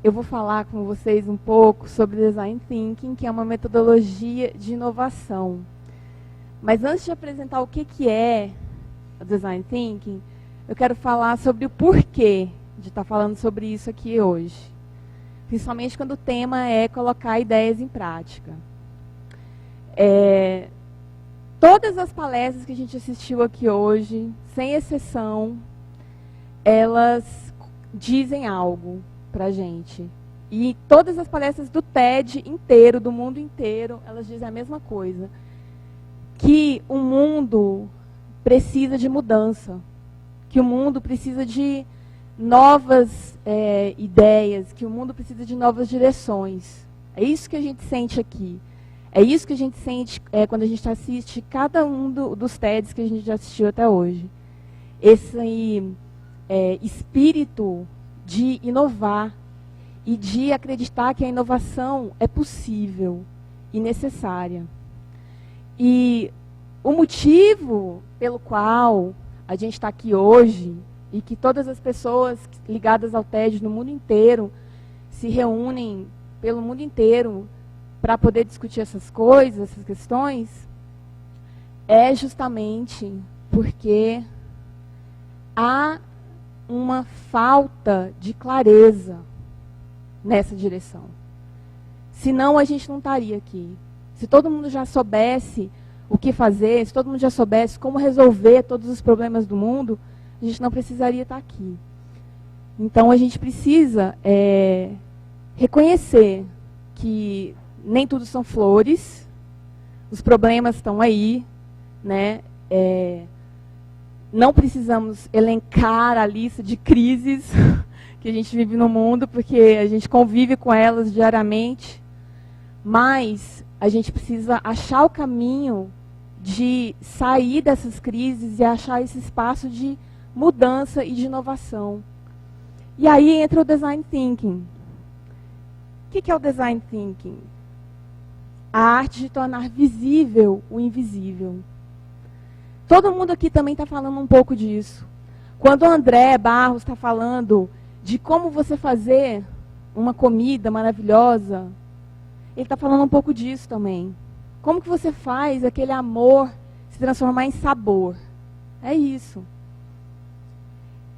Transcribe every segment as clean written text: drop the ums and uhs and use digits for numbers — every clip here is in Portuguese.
eu vou falar com vocês um pouco sobre Design Thinking, que é uma metodologia de inovação. Mas antes de apresentar o que é o Design Thinking, eu quero falar sobre o porquê de estar falando sobre isso aqui hoje. Principalmente quando o tema é colocar ideias em prática. Todas as palestras que a gente assistiu aqui hoje, sem exceção, elas dizem algo para a gente. E todas as palestras do TED inteiro, do mundo inteiro, elas dizem a mesma coisa. Que o mundo precisa de mudança. Que o mundo precisa de novas ideias. Que o mundo precisa de novas direções. É isso que a gente sente aqui. É isso que a gente sente quando a gente assiste cada um dos TEDs que a gente já assistiu até hoje. Esse espírito de inovar e de acreditar que a inovação é possível e necessária. E o motivo pelo qual a gente está aqui hoje e que todas as pessoas ligadas ao TED no mundo inteiro se reúnem pelo mundo inteiro para poder discutir essas coisas, essas questões, é justamente porque há uma falta de clareza nessa direção. Senão a gente não estaria aqui. Se todo mundo já soubesse o que fazer, se todo mundo já soubesse como resolver todos os problemas do mundo, a gente não precisaria estar aqui. Então a gente precisa reconhecer que nem tudo são flores, os problemas estão aí, né? Não precisamos elencar a lista de crises que a gente vive no mundo, porque a gente convive com elas diariamente, mas a gente precisa achar o caminho de sair dessas crises e achar esse espaço de mudança e de inovação. E aí entra o Design Thinking. O que é o Design Thinking? A arte de tornar visível o invisível. Todo mundo aqui também está falando um pouco disso. Quando o André Barros está falando de como você fazer uma comida maravilhosa, ele está falando um pouco disso também. Como que você faz aquele amor se transformar em sabor? É isso.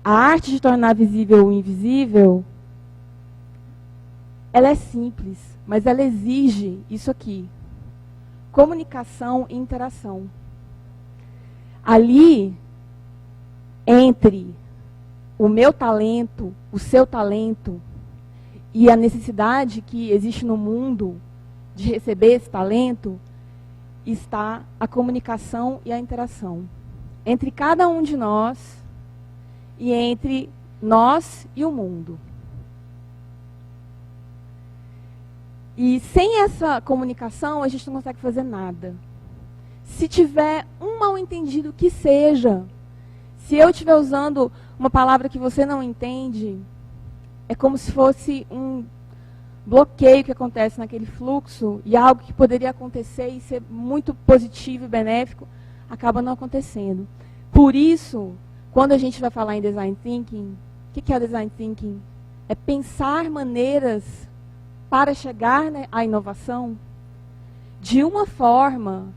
A arte de tornar visível o invisível, ela é simples, mas ela exige isso aqui. Comunicação e interação. Ali, entre o meu talento, o seu talento e a necessidade que existe no mundo de receber esse talento, está a comunicação e a interação. Entre cada um de nós e entre nós e o mundo. E sem essa comunicação, a gente não consegue fazer nada. Se tiver um mal-entendido que seja, se eu estiver usando uma palavra que você não entende, é como se fosse um bloqueio que acontece naquele fluxo e algo que poderia acontecer e ser muito positivo e benéfico, acaba não acontecendo. Por isso, quando a gente vai falar em Design Thinking, o que é o Design Thinking? É pensar maneiras para chegar à inovação de uma forma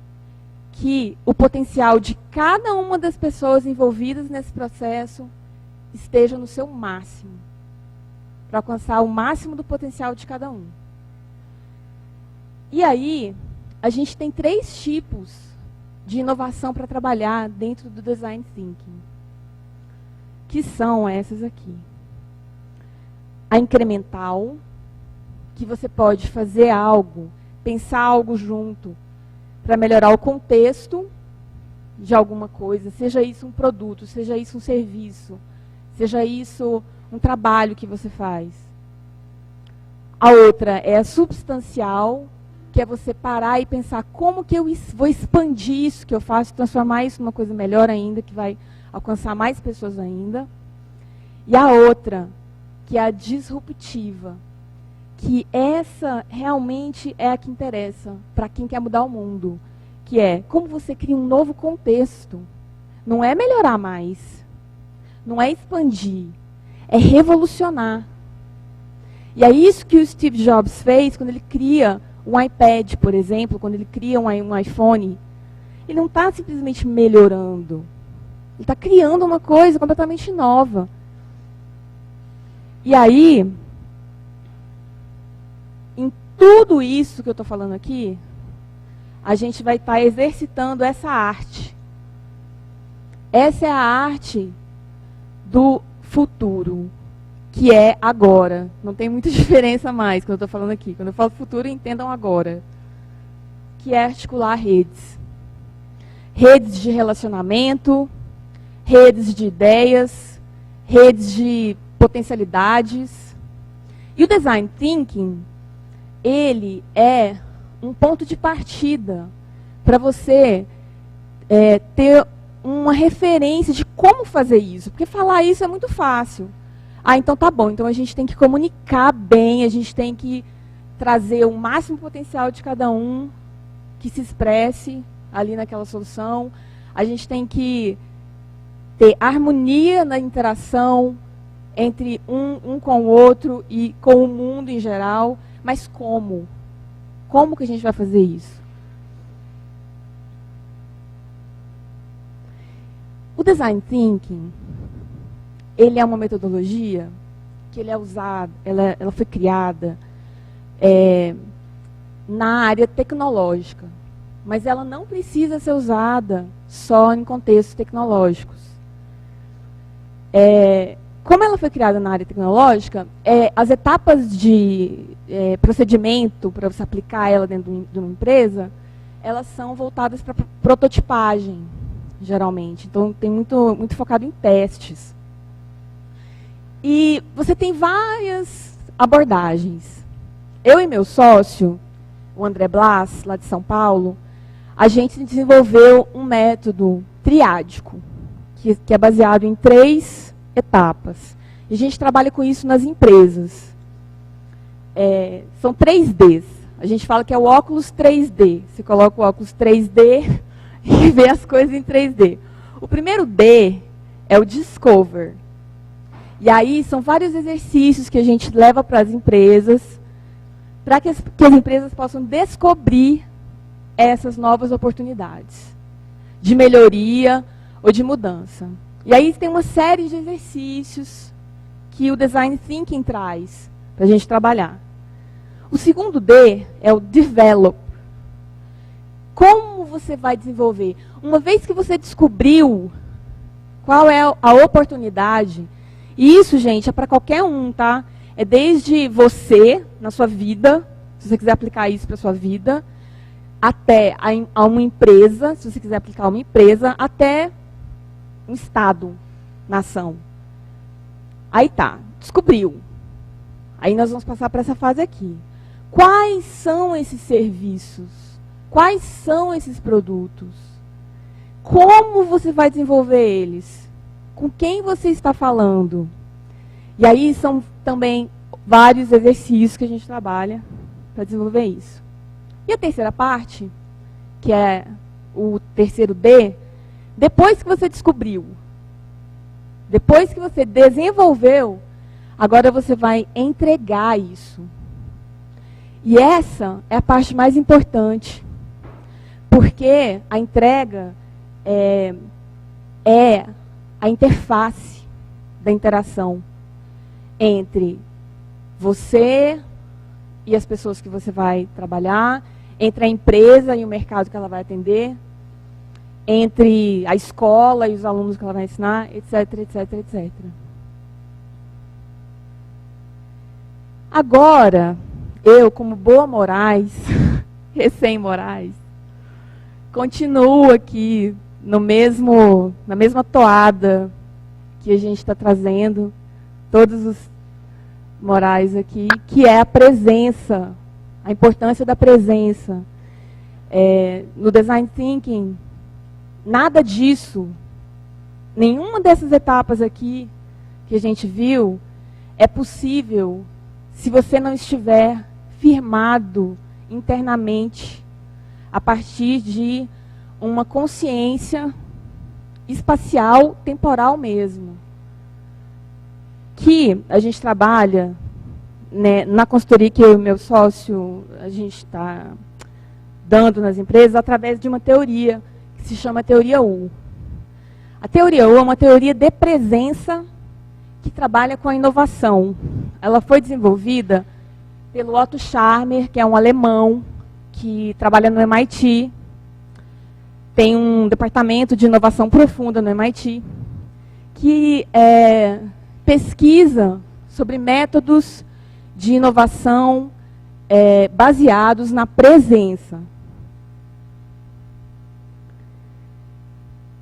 que o potencial de cada uma das pessoas envolvidas nesse processo esteja no seu máximo, para alcançar o máximo do potencial de cada um. E aí, a gente tem 3 tipos de inovação para trabalhar dentro do Design Thinking, que são essas aqui. A incremental, que você pode fazer algo, pensar algo junto, para melhorar o contexto de alguma coisa, seja isso um produto, seja isso um serviço, seja isso um trabalho que você faz. A outra é a substancial, que é você parar e pensar como que eu vou expandir isso que eu faço, transformar isso numa coisa melhor ainda, que vai alcançar mais pessoas ainda. E a outra, que é a disruptiva, que essa realmente é a que interessa para quem quer mudar o mundo, que é como você cria um novo contexto. Não é melhorar mais, não é expandir, é revolucionar. E é isso que o Steve Jobs fez quando ele cria um iPad, por exemplo, quando ele cria um iPhone. Ele não está simplesmente melhorando. Ele está criando uma coisa completamente nova. E aí, em tudo isso que eu estou falando aqui, a gente vai estar exercitando essa arte. Essa é a arte do futuro, que é agora. Não tem muita diferença mais quando eu estou falando aqui. Quando eu falo futuro, entendam agora. Que é articular redes. Redes de relacionamento, redes de ideias, redes de potencialidades. E o Design Thinking, ele é um ponto de partida para você ter uma referência de como fazer isso. Porque falar isso é muito fácil. Ah, então tá bom. Então a gente tem que comunicar bem, a gente tem que trazer o máximo potencial de cada um que se expresse ali naquela solução. A gente tem que ter harmonia na interação entre um com o outro e com o mundo em geral. Mas como? Como que a gente vai fazer isso? O Design Thinking, ele é uma metodologia que ele é usada, ela foi criada na área tecnológica, mas ela não precisa ser usada só em contextos tecnológicos. Como ela foi criada na área tecnológica, as etapas de procedimento para você aplicar ela dentro de uma empresa, elas são voltadas para prototipagem, geralmente. Então, tem muito focado em testes. E você tem várias abordagens. Eu e meu sócio, o André Blas, lá de São Paulo, a gente desenvolveu um método triádico, que é baseado em 3 etapas. E a gente trabalha com isso nas empresas. São 3Ds. A gente fala que é o óculos 3D. Você coloca o óculos 3D e vê as coisas em 3D. O primeiro D é o Discover. E aí são vários exercícios que a gente leva para as empresas, para que as empresas possam descobrir essas novas oportunidades de melhoria ou de mudança. E aí tem uma série de exercícios que o Design Thinking traz para a gente trabalhar. O segundo D é o Develop. Como você vai desenvolver? Uma vez que você descobriu qual é a oportunidade, e isso, gente, é para qualquer um, tá? É desde você, na sua vida, se você quiser aplicar isso para a sua vida, até a uma empresa, se você quiser aplicar a uma empresa, até um estado, nação. Aí tá, descobriu. Aí nós vamos passar para essa fase aqui. Quais são esses serviços? Quais são esses produtos? Como você vai desenvolver eles? Com quem você está falando? E aí são também vários exercícios que a gente trabalha para desenvolver isso. E a terceira parte, que é o terceiro D, depois que você descobriu, depois que você desenvolveu, agora você vai entregar isso. E essa é a parte mais importante, porque a entrega é a interface da interação entre você e as pessoas que você vai trabalhar, entre a empresa e o mercado que ela vai atender, entre a escola e os alunos que ela vai ensinar, etc, etc, etc. Agora, eu, como boa Moraes, recém-Moraes, continuo aqui na mesma toada que a gente está trazendo, todos os Moraes aqui, que é a presença, a importância da presença. No Design Thinking, nada disso, nenhuma dessas etapas aqui que a gente viu, é possível se você não estiver firmado internamente a partir de uma consciência espacial, temporal mesmo. Que a gente trabalha né, na consultoria que eu e meu sócio, a gente está dando nas empresas, através de uma teoria que se chama Teoria U. A Teoria U é uma teoria de presença que trabalha com a inovação. Ela foi desenvolvida pelo Otto Scharmer, que é um alemão que trabalha no MIT, tem um departamento de inovação profunda no MIT, que pesquisa sobre métodos de inovação baseados na presença.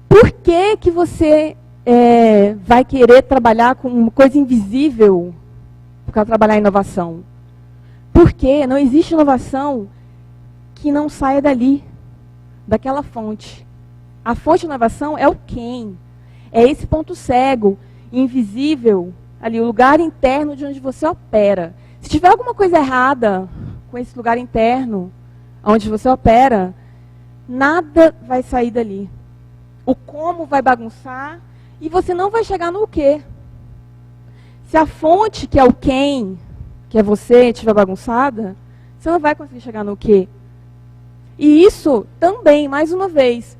Por que que você vai querer trabalhar com uma coisa invisível para trabalhar em inovação? Porque não existe inovação que não saia dali, daquela fonte. A fonte de inovação é o quem. É esse ponto cego, invisível, ali, o lugar interno de onde você opera. Se tiver alguma coisa errada com esse lugar interno, onde você opera, nada vai sair dali. O como vai bagunçar e você não vai chegar no quê. Se a fonte, que é o quem, que é você, estiver bagunçada, você não vai conseguir chegar no quê. E isso também, mais uma vez,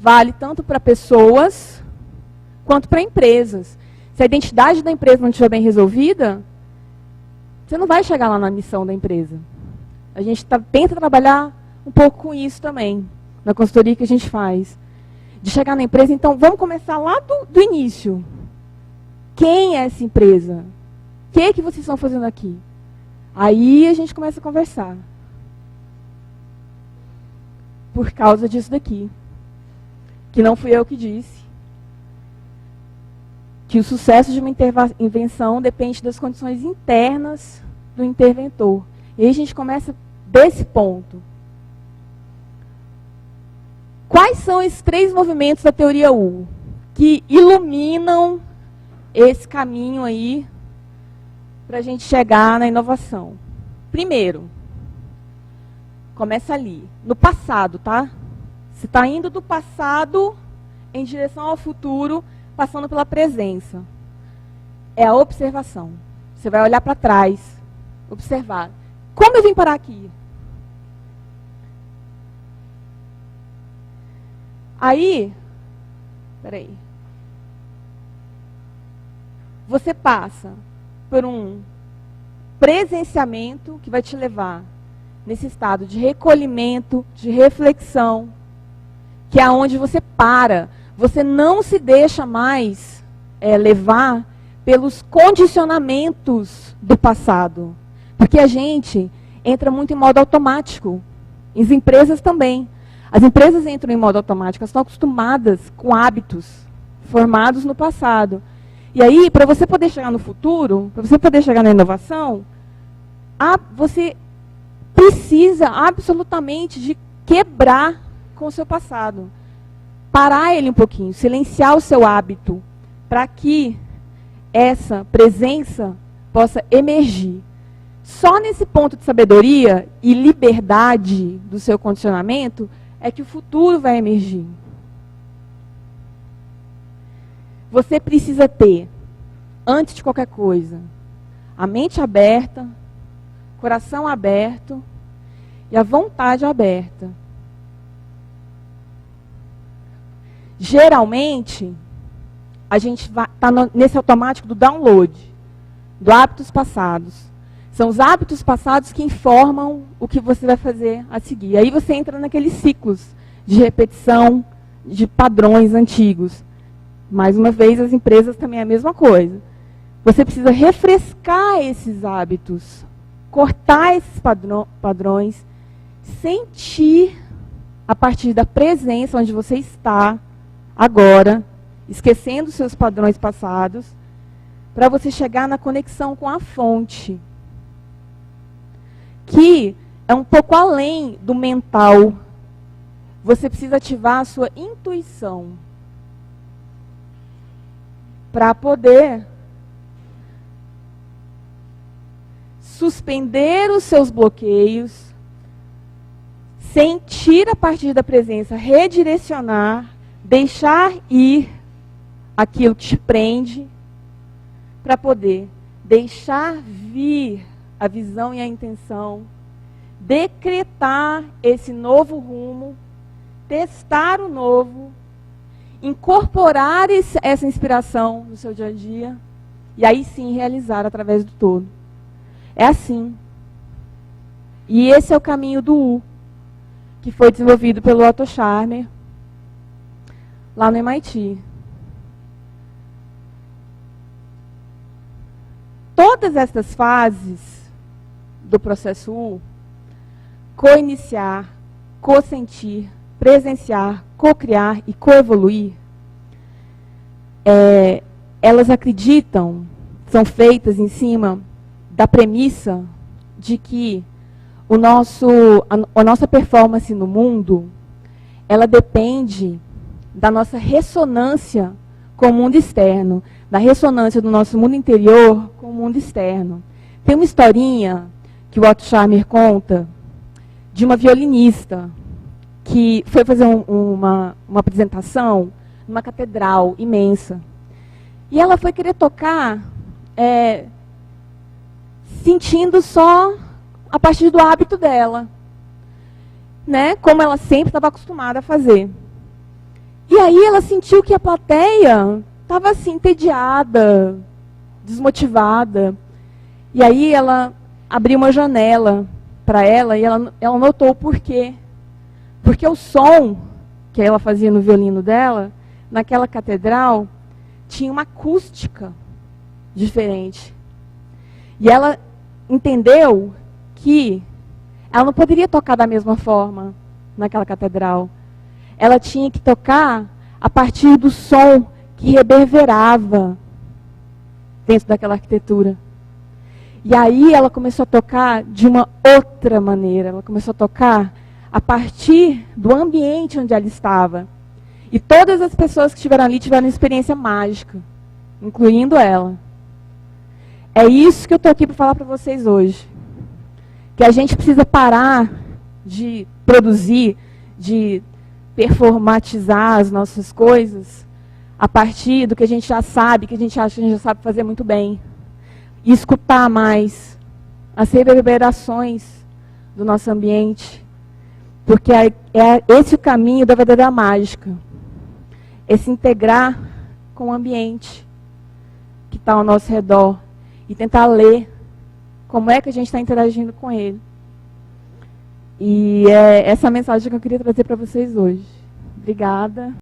vale tanto para pessoas quanto para empresas. Se a identidade da empresa não estiver bem resolvida, você não vai chegar lá na missão da empresa. A gente tenta trabalhar um pouco com isso também, na consultoria que a gente faz. De chegar na empresa, então vamos começar lá do início. Quem é essa empresa? O que vocês estão fazendo aqui? Aí a gente começa a conversar. Por causa disso daqui. Que não fui eu que disse. Que o sucesso de uma invenção depende das condições internas do interventor. E aí a gente começa desse ponto. Quais são esses 3 movimentos da teoria U que iluminam esse caminho aí para a gente chegar na inovação? Primeiro, começa ali, no passado, tá? Você está indo do passado em direção ao futuro, passando pela presença. É a observação. Você vai olhar para trás, observar. Como eu vim parar aqui? Aí, peraí. Você passa por um presenciamento que vai te levar nesse estado de recolhimento, de reflexão, que é onde você para. Você não se deixa mais levar pelos condicionamentos do passado. Porque a gente entra muito em modo automático. As empresas também. As empresas entram em modo automático, elas estão acostumadas com hábitos formados no passado. E aí, para você poder chegar no futuro, para você poder chegar na inovação, você precisa absolutamente de quebrar com o seu passado. Parar ele um pouquinho, silenciar o seu hábito, para que essa presença possa emergir. Só nesse ponto de sabedoria e liberdade do seu condicionamento é que o futuro vai emergir. Você precisa ter, antes de qualquer coisa, a mente aberta, coração aberto e a vontade aberta. Geralmente, a gente está nesse automático do download, do hábitos passados. São os hábitos passados que informam o que você vai fazer a seguir. Aí você entra naqueles ciclos de repetição de padrões antigos. Mais uma vez, as empresas também é a mesma coisa. Você precisa refrescar esses hábitos, cortar esses padrões, sentir a partir da presença onde você está agora, esquecendo os seus padrões passados, para você chegar na conexão com a fonte, que é um pouco além do mental. Você precisa ativar a sua intuição para poder suspender os seus bloqueios, sentir a partir da presença, redirecionar, deixar ir aquilo que te prende, para poder deixar vir a visão e a intenção, decretar esse novo rumo, testar o novo, incorporar essa inspiração no seu dia a dia, e aí sim realizar através do todo. É assim. E esse é o caminho do U, que foi desenvolvido pelo Otto Scharmer, lá no MIT. Todas essas fases do processo U, co-iniciar, co-sentir, presenciar, co-criar e co-evoluir, elas acreditam, são feitas em cima da premissa de que a nossa performance no mundo, ela depende da nossa ressonância com o mundo externo, da ressonância do nosso mundo interior com o mundo externo. Tem uma historinha que o Otto Scharmer conta de uma violinista que foi fazer uma apresentação numa catedral imensa. E ela foi querer tocar sentindo só a partir do hábito dela, né? Como ela sempre estava acostumada a fazer. E aí ela sentiu que a plateia estava assim, entediada, desmotivada. E aí ela abriu uma janela para ela e ela notou o porquê. Porque o som que ela fazia no violino dela, naquela catedral, tinha uma acústica diferente. E ela entendeu que ela não poderia tocar da mesma forma naquela catedral. Ela tinha que tocar a partir do som que reverberava dentro daquela arquitetura. E aí ela começou a tocar de uma outra maneira. Ela começou a tocar a partir do ambiente onde ela estava. E todas as pessoas que estiveram ali tiveram uma experiência mágica, incluindo ela. É isso que eu estou aqui para falar para vocês hoje. Que a gente precisa parar de produzir, de performatizar as nossas coisas a partir do que a gente já sabe, que a gente acha que a gente já sabe fazer muito bem. E escutar mais as reverberações do nosso ambiente. Porque é esse o caminho da verdadeira mágica. É se integrar com o ambiente que está ao nosso redor. E tentar ler como é que a gente está interagindo com ele. E é essa mensagem que eu queria trazer para vocês hoje. Obrigada.